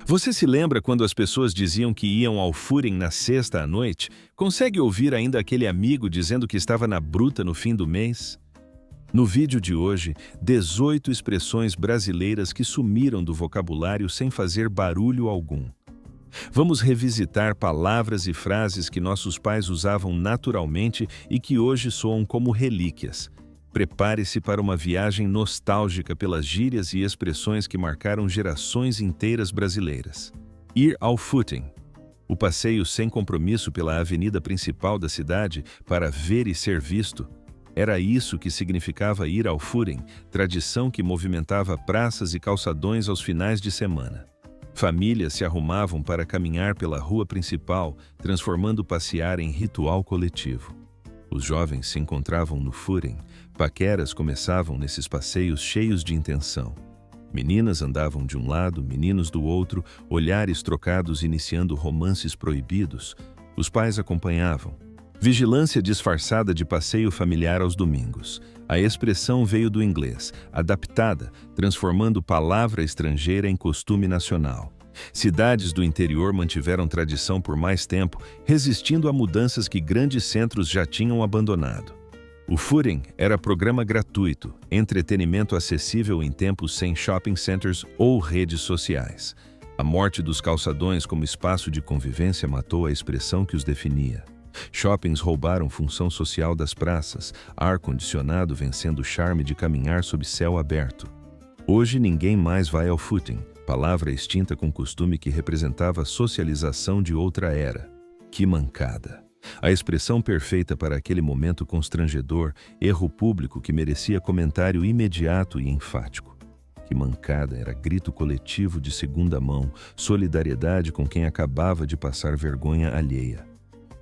Você se lembra quando as pessoas diziam que iam ao footing na sexta à noite? Consegue ouvir ainda aquele amigo dizendo que estava na bruta no fim do mês? No vídeo de hoje, 18 expressões brasileiras que sumiram do vocabulário sem fazer barulho algum. Vamos revisitar palavras e frases que nossos pais usavam naturalmente e que hoje soam como relíquias. Prepare-se para uma viagem nostálgica pelas gírias e expressões que marcaram gerações inteiras brasileiras. Ir ao footing. O passeio sem compromisso pela avenida principal da cidade para ver e ser visto. Era isso que significava ir ao footing, tradição que movimentava praças e calçadões aos finais de semana. Famílias se arrumavam para caminhar pela rua principal, transformando o passear em ritual coletivo. Os jovens se encontravam no footing, paqueras começavam nesses passeios cheios de intenção. Meninas andavam de um lado, meninos do outro, olhares trocados iniciando romances proibidos. Os pais acompanhavam. Vigilância disfarçada de passeio familiar aos domingos. A expressão veio do inglês, adaptada, transformando palavra estrangeira em costume nacional. Cidades do interior mantiveram tradição por mais tempo, resistindo a mudanças que grandes centros já tinham abandonado. O footing era programa gratuito, entretenimento acessível em tempos sem shopping centers ou redes sociais. A morte dos calçadões como espaço de convivência matou a expressão que os definia. Shoppings roubaram função social das praças, ar-condicionado vencendo o charme de caminhar sob céu aberto. Hoje ninguém mais vai ao footing, palavra extinta com costume que representava a socialização de outra era. Que mancada! A expressão perfeita para aquele momento constrangedor, erro público que merecia comentário imediato e enfático. Que mancada era grito coletivo de segunda mão, solidariedade com quem acabava de passar vergonha alheia.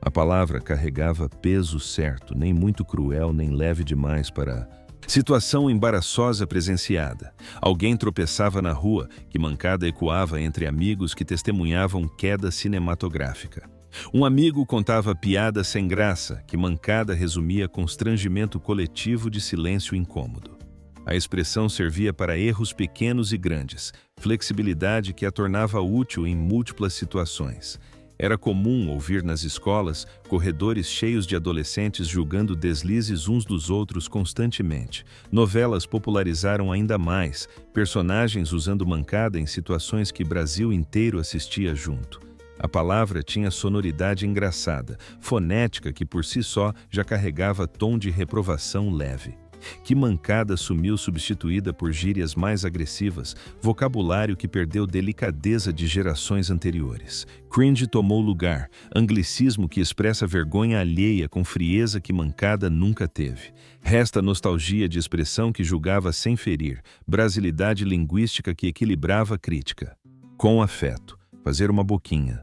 A palavra carregava peso certo, nem muito cruel, nem leve demais para... Situação embaraçosa presenciada. Alguém tropeçava na rua, que mancada ecoava entre amigos que testemunhavam queda cinematográfica. Um amigo contava piada sem graça, que mancada resumia constrangimento coletivo de silêncio incômodo. A expressão servia para erros pequenos e grandes, flexibilidade que a tornava útil em múltiplas situações. Era comum ouvir nas escolas corredores cheios de adolescentes julgando deslizes uns dos outros constantemente. Novelas popularizaram ainda mais, personagens usando mancada em situações que Brasil inteiro assistia junto. A palavra tinha sonoridade engraçada, fonética que por si só já carregava tom de reprovação leve. Que mancada sumiu substituída por gírias mais agressivas, vocabulário que perdeu delicadeza de gerações anteriores. Cringe tomou lugar, anglicismo que expressa vergonha alheia com frieza que mancada nunca teve. Resta nostalgia de expressão que julgava sem ferir, brasilidade linguística que equilibrava a crítica. Com afeto, fazer uma boquinha.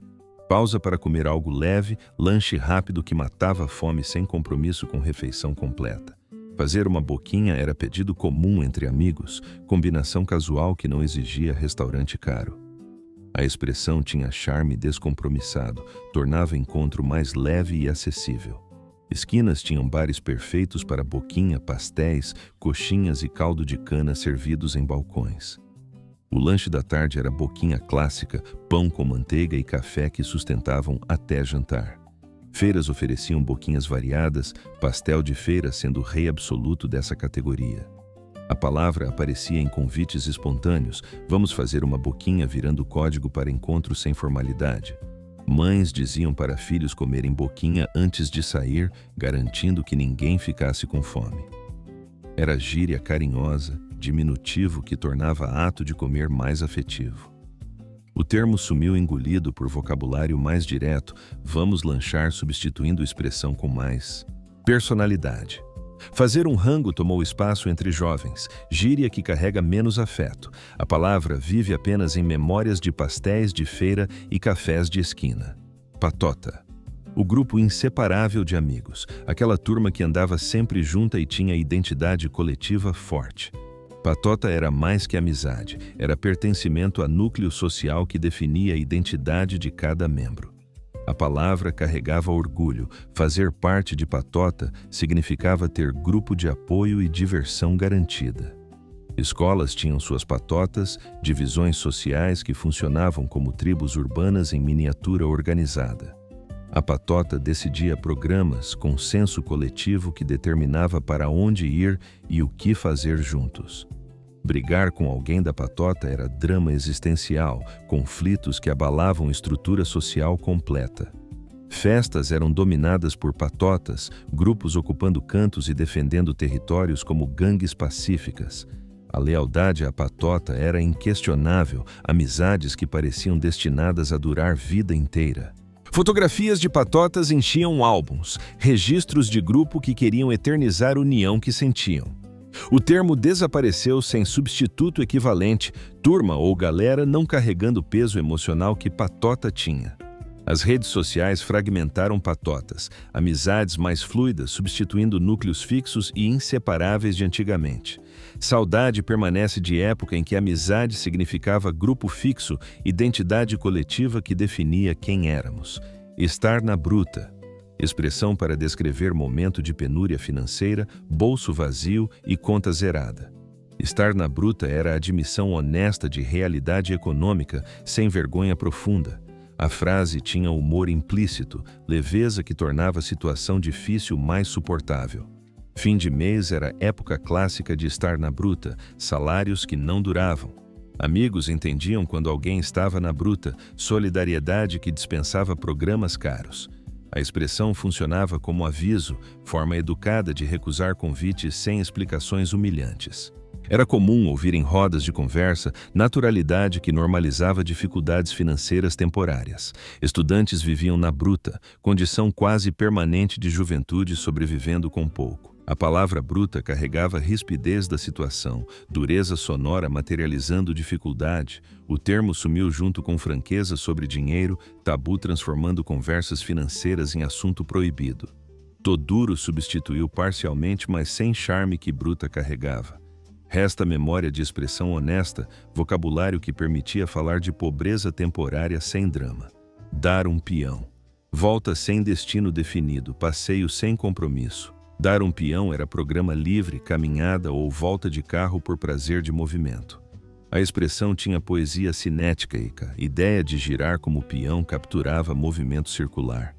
Pausa para comer algo leve, lanche rápido que matava a fome sem compromisso com refeição completa. Fazer uma boquinha era pedido comum entre amigos, combinação casual que não exigia restaurante caro. A expressão tinha charme descompromissado, tornava o encontro mais leve e acessível. Esquinas tinham bares perfeitos para boquinha, pastéis, coxinhas e caldo de cana servidos em balcões. O lanche da tarde era boquinha clássica, pão com manteiga e café que sustentavam até jantar. Feiras ofereciam boquinhas variadas, pastel de feira sendo o rei absoluto dessa categoria. A palavra aparecia em convites espontâneos, vamos fazer uma boquinha virando código para encontros sem formalidade. Mães diziam para filhos comerem boquinha antes de sair, garantindo que ninguém ficasse com fome. Era gíria carinhosa, diminutivo que tornava ato de comer mais afetivo. O termo sumiu engolido por vocabulário mais direto, vamos lanchar substituindo expressão com mais personalidade. Fazer um rango tomou espaço entre jovens, gíria que carrega menos afeto. A palavra vive apenas em memórias de pastéis de feira e cafés de esquina. Patota. O grupo inseparável de amigos, aquela turma que andava sempre junta e tinha identidade coletiva forte. Patota era mais que amizade, era pertencimento a núcleo social que definia a identidade de cada membro. A palavra carregava orgulho, fazer parte de patota significava ter grupo de apoio e diversão garantida. Escolas tinham suas patotas, divisões sociais que funcionavam como tribos urbanas em miniatura organizada. A patota decidia programas, consenso coletivo que determinava para onde ir e o que fazer juntos. Brigar com alguém da patota era drama existencial, conflitos que abalavam estrutura social completa. Festas eram dominadas por patotas, grupos ocupando cantos e defendendo territórios como gangues pacíficas. A lealdade à patota era inquestionável, amizades que pareciam destinadas a durar vida inteira. Fotografias de patotas enchiam álbuns, registros de grupo que queriam eternizar a união que sentiam. O termo desapareceu sem substituto equivalente, turma ou galera não carregando o peso emocional que patota tinha. As redes sociais fragmentaram patotas, amizades mais fluidas substituindo núcleos fixos e inseparáveis de antigamente. Saudade permanece de época em que amizade significava grupo fixo, identidade coletiva que definia quem éramos. Estar na bruta, expressão para descrever momento de penúria financeira, bolso vazio e conta zerada. Estar na bruta era a admissão honesta de realidade econômica, sem vergonha profunda. A frase tinha humor implícito, leveza que tornava a situação difícil mais suportável. Fim de mês era época clássica de estar na bruta, salários que não duravam. Amigos entendiam quando alguém estava na bruta, solidariedade que dispensava programas caros. A expressão funcionava como aviso, forma educada de recusar convites sem explicações humilhantes. Era comum ouvir em rodas de conversa naturalidade que normalizava dificuldades financeiras temporárias. Estudantes viviam na bruta, condição quase permanente de juventude sobrevivendo com pouco. A palavra bruta carregava rispidez da situação, dureza sonora materializando dificuldade. O termo sumiu junto com franqueza sobre dinheiro, tabu transformando conversas financeiras em assunto proibido. Toduro substituiu parcialmente, mas sem charme que bruta carregava. Resta memória de expressão honesta, vocabulário que permitia falar de pobreza temporária sem drama. Dar um peão. Volta sem destino definido, passeio sem compromisso. Dar um peão era programa livre, caminhada ou volta de carro por prazer de movimento. A expressão tinha poesia cinética, ideia de girar como peão capturava movimento circular.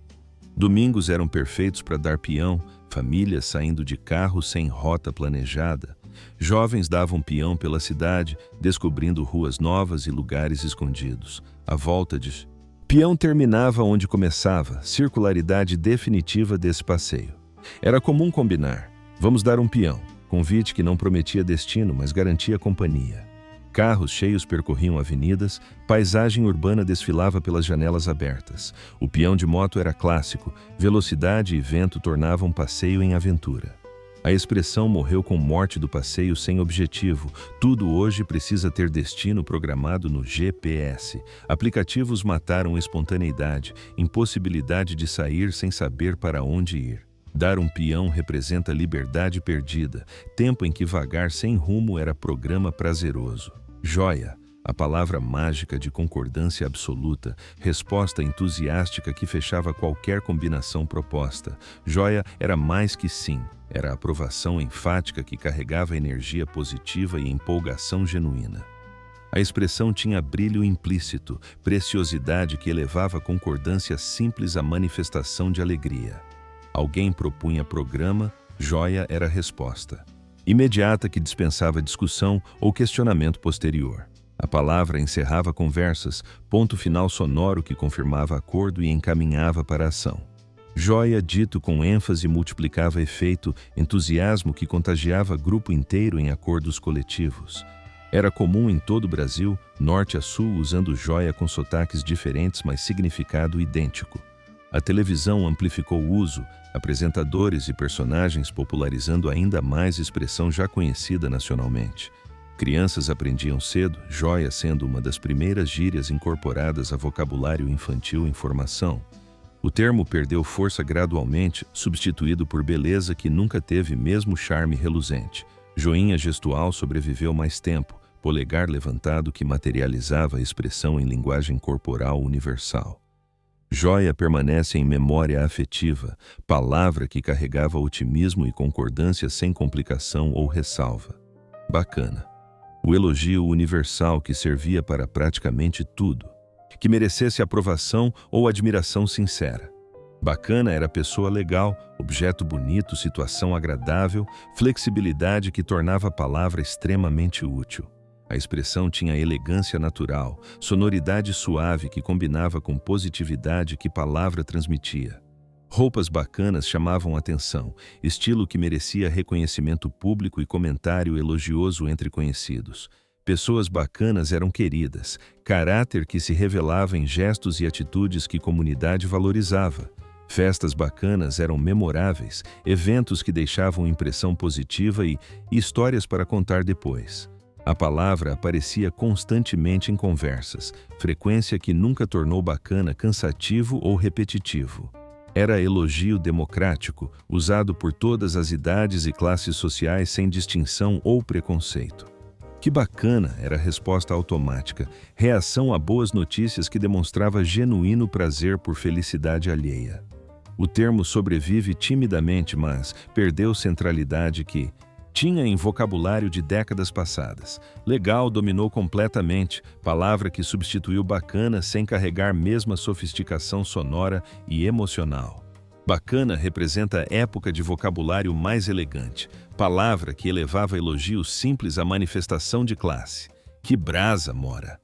Domingos eram perfeitos para dar peão, famílias saindo de carro sem rota planejada. Jovens davam peão pela cidade, descobrindo ruas novas e lugares escondidos. A volta de peão terminava onde começava, circularidade definitiva desse passeio. Era comum combinar, vamos dar um peão, convite que não prometia destino, mas garantia companhia. Carros cheios percorriam avenidas, paisagem urbana desfilava pelas janelas abertas. O peão de moto era clássico, velocidade e vento tornavam passeio em aventura. A expressão morreu com morte do passeio sem objetivo. Tudo hoje precisa ter destino programado no GPS. Aplicativos mataram espontaneidade, impossibilidade de sair sem saber para onde ir. Dar um peão representa liberdade perdida, tempo em que vagar sem rumo era programa prazeroso. Joia, a palavra mágica de concordância absoluta, resposta entusiástica que fechava qualquer combinação proposta. Joia era mais que sim, era a aprovação enfática que carregava energia positiva e empolgação genuína. A expressão tinha brilho implícito, preciosidade que elevava a concordância simples à manifestação de alegria. Alguém propunha programa, joia era a resposta. Imediata que dispensava discussão ou questionamento posterior. A palavra encerrava conversas, ponto final sonoro que confirmava acordo e encaminhava para a ação. Joia dito com ênfase multiplicava efeito, entusiasmo que contagiava grupo inteiro em acordos coletivos. Era comum em todo o Brasil, norte a sul, usando joia com sotaques diferentes, mas significado idêntico. A televisão amplificou o uso, apresentadores e personagens popularizando ainda mais expressão já conhecida nacionalmente. Crianças aprendiam cedo, joia sendo uma das primeiras gírias incorporadas a vocabulário infantil em formação. O termo perdeu força gradualmente, substituído por beleza que nunca teve mesmo charme reluzente. Joinha gestual sobreviveu mais tempo, polegar levantado que materializava a expressão em linguagem corporal universal. Joia permanece em memória afetiva, palavra que carregava otimismo e concordância sem complicação ou ressalva. Bacana. O elogio universal que servia para praticamente tudo, que merecesse aprovação ou admiração sincera. Bacana era pessoa legal, objeto bonito, situação agradável, flexibilidade que tornava a palavra extremamente útil. A expressão tinha elegância natural, sonoridade suave que combinava com positividade que palavra transmitia. Roupas bacanas chamavam atenção, estilo que merecia reconhecimento público e comentário elogioso entre conhecidos. Pessoas bacanas eram queridas, caráter que se revelava em gestos e atitudes que a comunidade valorizava. Festas bacanas eram memoráveis, eventos que deixavam impressão positiva e histórias para contar depois. A palavra aparecia constantemente em conversas, frequência que nunca tornou bacana cansativo ou repetitivo. Era elogio democrático, usado por todas as idades e classes sociais sem distinção ou preconceito. Que bacana era a resposta automática, reação a boas notícias que demonstrava genuíno prazer por felicidade alheia. O termo sobrevive timidamente, mas perdeu centralidade que tinha em vocabulário de décadas passadas. Legal dominou completamente, palavra que substituiu bacana sem carregar mesma sofisticação sonora e emocional. Bacana representa a época de vocabulário mais elegante, palavra que elevava elogios simples à manifestação de classe. Que brasa, mora!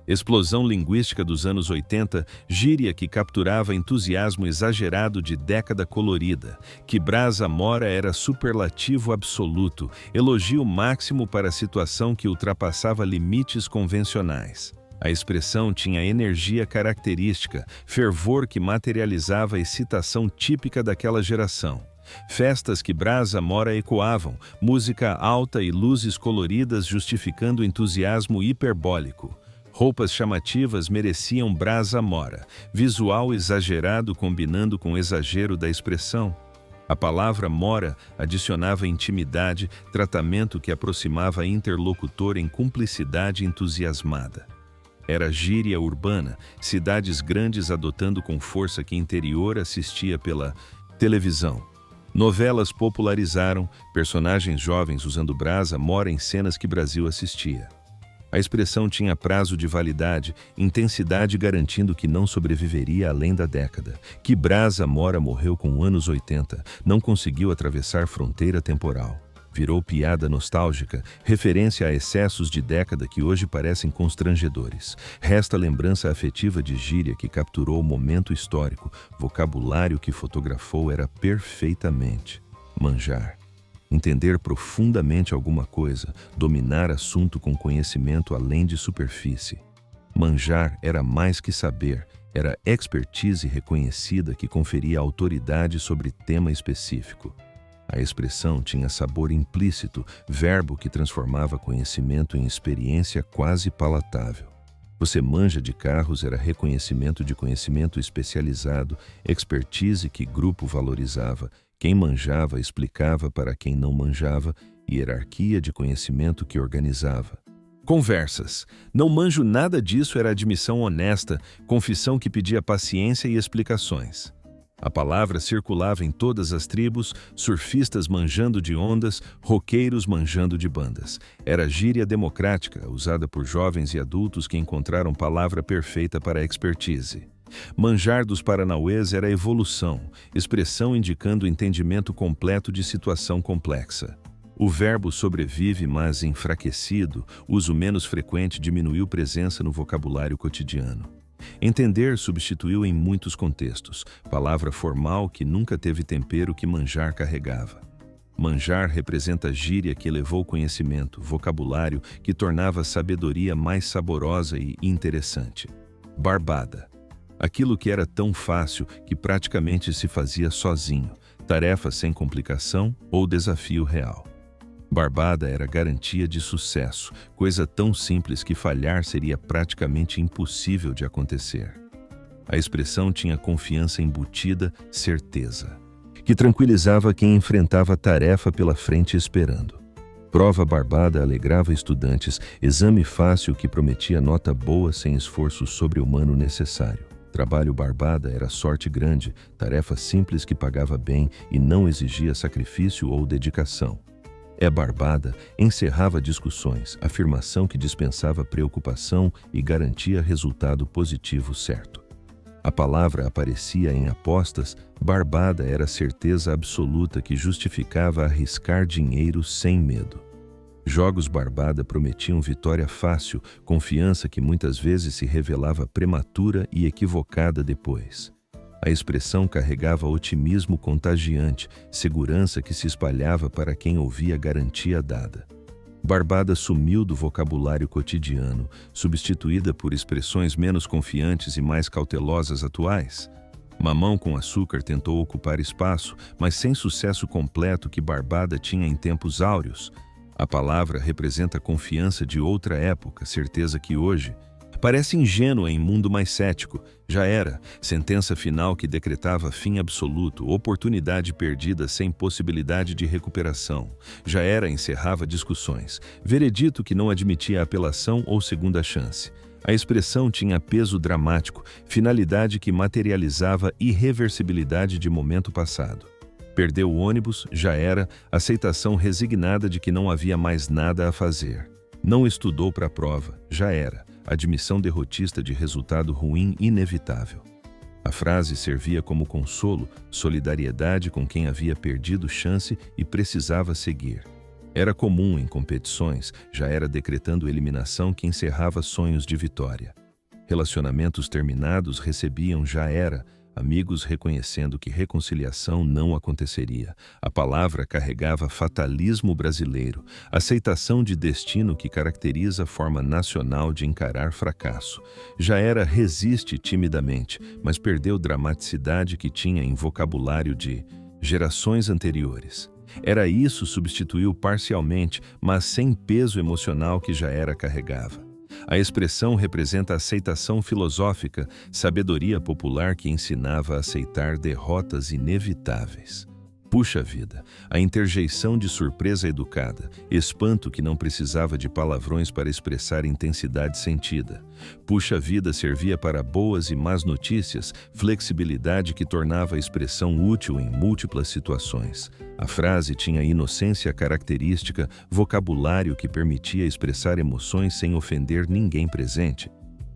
Explosão linguística dos anos 80, gíria que capturava entusiasmo exagerado de década colorida. Que brasa mora era superlativo absoluto, elogio máximo para a situação que ultrapassava limites convencionais. A expressão tinha energia característica, fervor que materializava a excitação típica daquela geração. Festas que brasa mora ecoavam, música alta e luzes coloridas justificando entusiasmo hiperbólico. Roupas chamativas mereciam brasa mora, visual exagerado combinando com o exagero da expressão. A palavra mora adicionava intimidade, tratamento que aproximava a interlocutor em cumplicidade entusiasmada. Era gíria urbana, cidades grandes adotando com força que interior assistia pela televisão. Novelas popularizaram, personagens jovens usando brasa mora em cenas que Brasil assistia. A expressão tinha prazo de validade, intensidade garantindo que não sobreviveria além da década. Que brasa mora morreu com anos 80, não conseguiu atravessar fronteira temporal. Virou piada nostálgica, referência a excessos de década que hoje parecem constrangedores. Resta lembrança afetiva de gíria que capturou o momento histórico, vocabulário que fotografou era perfeitamente. Manjar. Entender profundamente alguma coisa, dominar assunto com conhecimento além de superfície. Manjar era mais que saber, era expertise reconhecida que conferia autoridade sobre tema específico. A expressão tinha sabor implícito, verbo que transformava conhecimento em experiência quase palatável. Você manja de carros era reconhecimento de conhecimento especializado, expertise que grupo valorizava. Quem manjava explicava para quem não manjava, hierarquia de conhecimento que organizava. Conversas. Não manjo nada disso era admissão honesta, confissão que pedia paciência e explicações. A palavra circulava em todas as tribos, surfistas manjando de ondas, roqueiros manjando de bandas. Era gíria democrática, usada por jovens e adultos que encontraram palavra perfeita para a expertise. Manjar dos paranauês era evolução, expressão indicando entendimento completo de situação complexa. O verbo sobrevive, mas enfraquecido, uso menos frequente diminuiu presença no vocabulário cotidiano. Entender substituiu em muitos contextos, palavra formal que nunca teve tempero que manjar carregava. Manjar representa gíria que elevou conhecimento, vocabulário que tornava a sabedoria mais saborosa e interessante. Barbada. Aquilo que era tão fácil que praticamente se fazia sozinho, tarefa sem complicação ou desafio real. Barbada era garantia de sucesso, coisa tão simples que falhar seria praticamente impossível de acontecer. A expressão tinha confiança embutida, certeza, que tranquilizava quem enfrentava a tarefa pela frente esperando. Prova barbada alegrava estudantes, exame fácil que prometia nota boa sem esforço sobre-humano necessário. Trabalho barbada era sorte grande, tarefa simples que pagava bem e não exigia sacrifício ou dedicação. É barbada encerrava discussões, afirmação que dispensava preocupação e garantia resultado positivo certo. A palavra aparecia em apostas, barbada era certeza absoluta que justificava arriscar dinheiro sem medo. Jogos barbada prometiam vitória fácil, confiança que muitas vezes se revelava prematura e equivocada depois. A expressão carregava otimismo contagiante, segurança que se espalhava para quem ouvia a garantia dada. Barbada sumiu do vocabulário cotidiano, substituída por expressões menos confiantes e mais cautelosas atuais. Mamão com açúcar tentou ocupar espaço, mas sem sucesso completo que barbada tinha em tempos áureos. A palavra representa confiança de outra época, certeza que hoje parece ingênua em mundo mais cético. Já era, sentença final que decretava fim absoluto, oportunidade perdida sem possibilidade de recuperação. Já era, encerrava discussões, veredito que não admitia apelação ou segunda chance. A expressão tinha peso dramático, finalidade que materializava irreversibilidade de momento passado. Perdeu o ônibus, já era, aceitação resignada de que não havia mais nada a fazer. Não estudou para a prova, já era, admissão derrotista de resultado ruim inevitável. A frase servia como consolo, solidariedade com quem havia perdido chance e precisava seguir. Era comum em competições, já era decretando eliminação que encerrava sonhos de vitória. Relacionamentos terminados recebiam já era, amigos reconhecendo que reconciliação não aconteceria. A palavra carregava fatalismo brasileiro, aceitação de destino que caracteriza a forma nacional de encarar fracasso. Já era resiste timidamente, mas perdeu dramaticidade que tinha em vocabulário de gerações anteriores. Era isso substituiu parcialmente, mas sem peso emocional que já era carregava. A expressão representa a aceitação filosófica, sabedoria popular que ensinava a aceitar derrotas inevitáveis. Puxa vida, a interjeição de surpresa educada, espanto que não precisava de palavrões para expressar intensidade sentida. Puxa vida servia para boas e más notícias, flexibilidade que tornava a expressão útil em múltiplas situações. A frase tinha inocência característica, vocabulário que permitia expressar emoções sem ofender ninguém presente.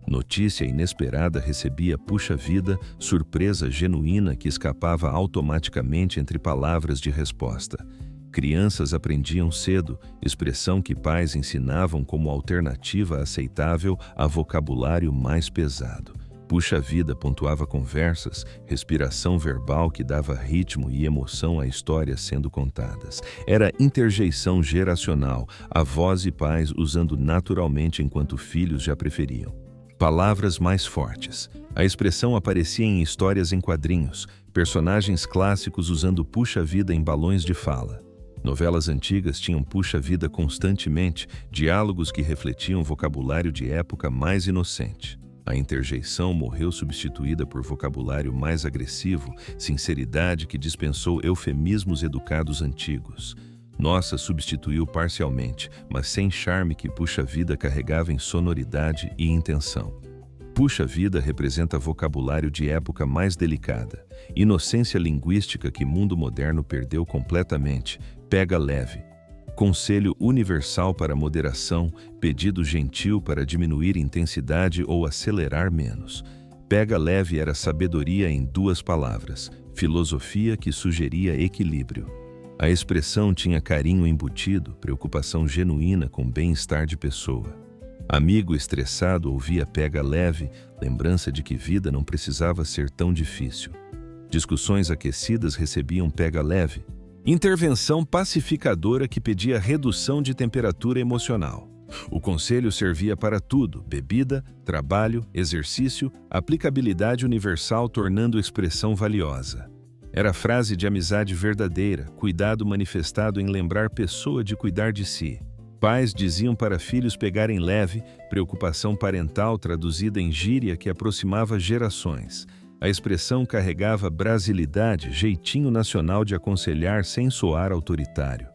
Notícia inesperada recebia puxa vida, surpresa genuína que escapava automaticamente entre palavras de resposta. Crianças aprendiam cedo, expressão que pais ensinavam como alternativa aceitável a vocabulário mais pesado. Puxa vida pontuava conversas, respiração verbal que dava ritmo e emoção a histórias sendo contadas. Era interjeição geracional, avós e pais usando naturalmente enquanto filhos já preferiam. Palavras mais fortes. A expressão aparecia em histórias em quadrinhos, personagens clássicos usando puxa-vida em balões de fala. Novelas antigas tinham puxa-vida constantemente, diálogos que refletiam vocabulário de época mais inocente. A interjeição morreu substituída por vocabulário mais agressivo, sinceridade que dispensou eufemismos educados antigos. Nossa substituiu parcialmente, mas sem charme que puxa-vida carregava em sonoridade e intenção. Puxa-vida representa vocabulário de época mais delicada, inocência linguística que mundo moderno perdeu completamente, pega leve. Conselho universal para moderação, pedido gentil para diminuir intensidade ou acelerar menos. Pega leve era sabedoria em duas palavras, filosofia que sugeria equilíbrio. A expressão tinha carinho embutido, preocupação genuína com bem-estar de pessoa. Amigo estressado ouvia pega leve, lembrança de que vida não precisava ser tão difícil. Discussões aquecidas recebiam pega leve. Intervenção pacificadora que pedia redução de temperatura emocional. O conselho servia para tudo: bebida, trabalho, exercício, aplicabilidade universal tornando expressão valiosa. Era frase de amizade verdadeira, cuidado manifestado em lembrar pessoa de cuidar de si. Pais diziam para filhos pegarem leve, preocupação parental traduzida em gíria que aproximava gerações. A expressão carregava brasilidade, jeitinho nacional de aconselhar sem soar autoritário.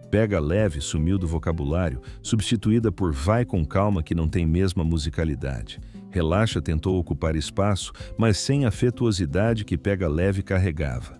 Pega leve sumiu do vocabulário, substituída por vai com calma que não tem mesma musicalidade. Relaxa tentou ocupar espaço, mas sem afetuosidade que pega leve carregava.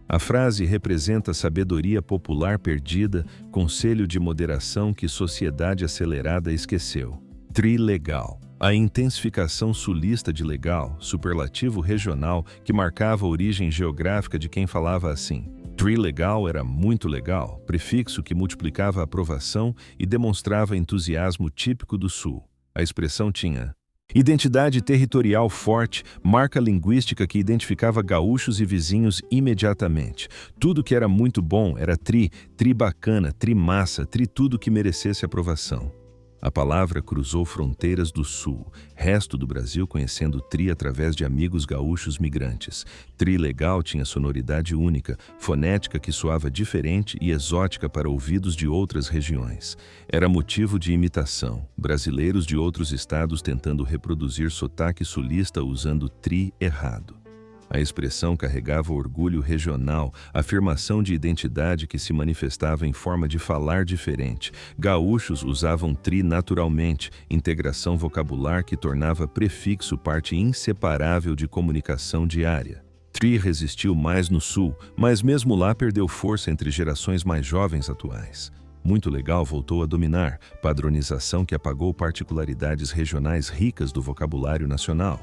A frase representa sabedoria popular perdida, conselho de moderação que sociedade acelerada esqueceu. Trilegal. A intensificação sulista de legal, superlativo regional que marcava a origem geográfica de quem falava assim. Trilegal era muito legal, prefixo que multiplicava a aprovação e demonstrava entusiasmo típico do Sul. A expressão tinha identidade territorial forte, marca linguística que identificava gaúchos e vizinhos imediatamente. Tudo que era muito bom era tri bacana, tri massa, tri tudo que merecesse aprovação. A palavra cruzou fronteiras do Sul, resto do Brasil conhecendo tri através de amigos gaúchos migrantes. Trilegal tinha sonoridade única, fonética que soava diferente e exótica para ouvidos de outras regiões. Era motivo de imitação, brasileiros de outros estados tentando reproduzir sotaque sulista usando tri errado. A expressão carregava orgulho regional, afirmação de identidade que se manifestava em forma de falar diferente. Gaúchos usavam tri naturalmente, integração vocabular que tornava prefixo parte inseparável de comunicação diária. Tri resistiu mais no Sul, mas mesmo lá perdeu força entre gerações mais jovens atuais. Muito legal voltou a dominar, padronização que apagou particularidades regionais ricas do vocabulário nacional.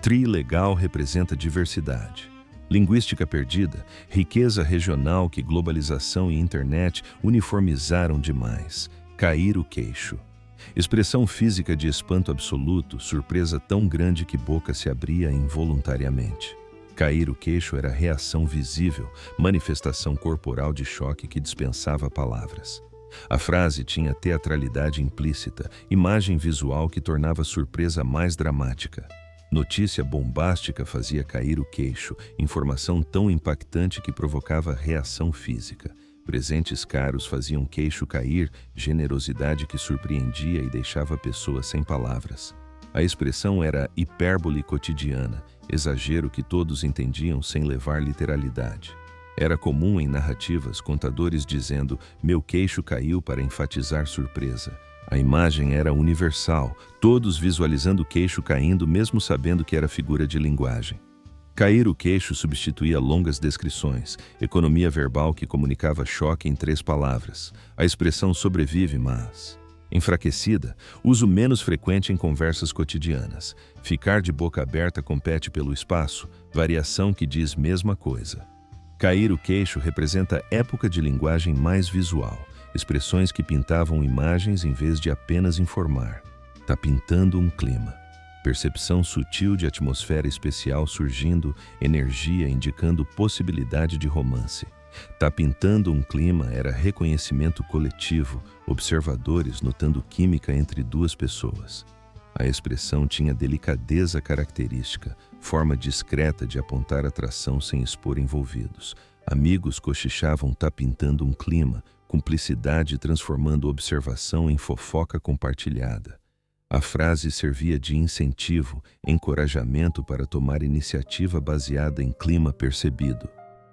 Trilegal representa diversidade. Linguística perdida, riqueza regional que globalização e internet uniformizaram demais. Cair o queixo. Expressão física de espanto absoluto, surpresa tão grande que boca se abria involuntariamente. Cair o queixo era reação visível, manifestação corporal de choque que dispensava palavras. A frase tinha teatralidade implícita, imagem visual que tornava a surpresa mais dramática. Notícia bombástica fazia cair o queixo, informação tão impactante que provocava reação física. Presentes caros faziam queixo cair, generosidade que surpreendia e deixava a pessoa sem palavras. A expressão era hipérbole cotidiana, exagero que todos entendiam sem levar literalidade. Era comum em narrativas contadores dizendo "meu queixo caiu" para enfatizar surpresa. A imagem era universal, todos visualizando o queixo caindo mesmo sabendo que era figura de linguagem. Cair o queixo substituía longas descrições, economia verbal que comunicava choque em 3 palavras. A expressão sobrevive, mas enfraquecida, uso menos frequente em conversas cotidianas. Ficar de boca aberta compete pelo espaço, variação que diz mesma coisa. Cair o queixo representa época de linguagem mais visual. Expressões que pintavam imagens em vez de apenas informar. Tá pintando um clima. Percepção sutil de atmosfera especial surgindo, energia indicando possibilidade de romance. Tá pintando um clima era reconhecimento coletivo, observadores notando química entre 2 pessoas. A expressão tinha delicadeza característica, forma discreta de apontar atração sem expor envolvidos. Amigos cochichavam tá pintando um clima, cumplicidade transformando observação em fofoca compartilhada. A frase servia de incentivo, encorajamento para tomar iniciativa baseada em clima percebido.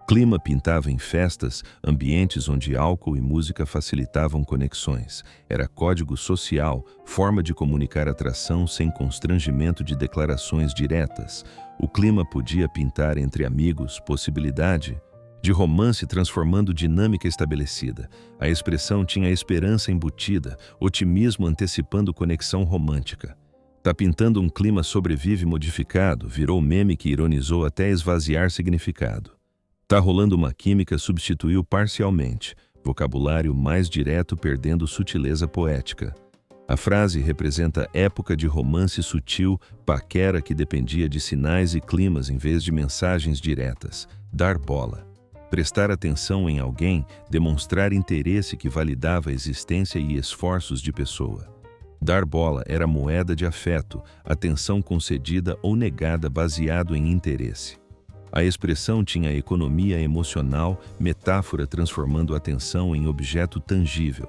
Clima pintava em festas, ambientes onde álcool e música facilitavam conexões. Era código social, forma de comunicar atração sem constrangimento de declarações diretas. O clima podia pintar entre amigos, possibilidade de romance transformando dinâmica estabelecida. A expressão tinha esperança embutida, otimismo antecipando conexão romântica. Tá pintando um clima sobrevive modificado, virou meme que ironizou até esvaziar significado. Tá rolando uma química substituiu parcialmente, vocabulário mais direto perdendo sutileza poética. A frase representa época de romance sutil, paquera que dependia de sinais e climas em vez de mensagens diretas. Dar bola. Prestar atenção em alguém, demonstrar interesse que validava a existência e esforços de pessoa. Dar bola era moeda de afeto, atenção concedida ou negada baseado em interesse. A expressão tinha economia emocional, metáfora transformando atenção em objeto tangível.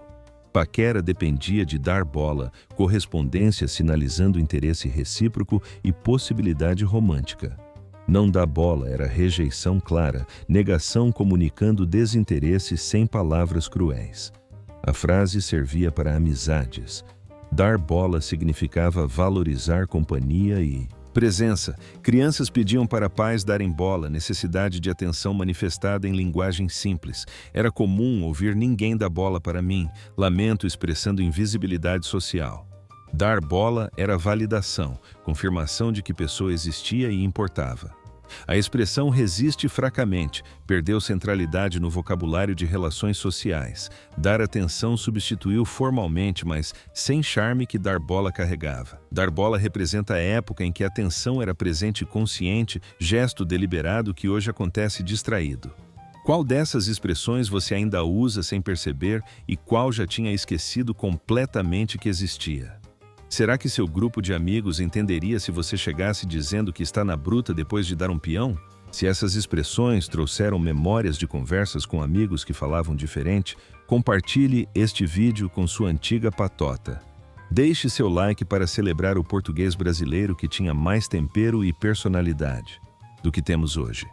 Paquera dependia de dar bola, correspondência sinalizando interesse recíproco e possibilidade romântica. Não dar bola era rejeição clara, negação comunicando desinteresse sem palavras cruéis. A frase servia para amizades. Dar bola significava valorizar companhia e Presença. Crianças pediam para pais darem bola, necessidade de atenção manifestada em linguagem simples. Era comum ouvir ninguém dá bola para mim, lamento expressando invisibilidade social. Dar bola era validação, confirmação de que pessoa existia e importava. A expressão resiste fracamente, perdeu centralidade no vocabulário de relações sociais. Dar atenção substituiu formalmente, mas sem charme que dar bola carregava. Dar bola representa a época em que a atenção era presente e consciente, gesto deliberado que hoje acontece distraído. Qual dessas expressões você ainda usa sem perceber e qual já tinha esquecido completamente que existia? Será que seu grupo de amigos entenderia se você chegasse dizendo que está na bruta depois de dar um peão? Se essas expressões trouxeram memórias de conversas com amigos que falavam diferente, compartilhe este vídeo com sua antiga patota. Deixe seu like para celebrar o português brasileiro que tinha mais tempero e personalidade do que temos hoje.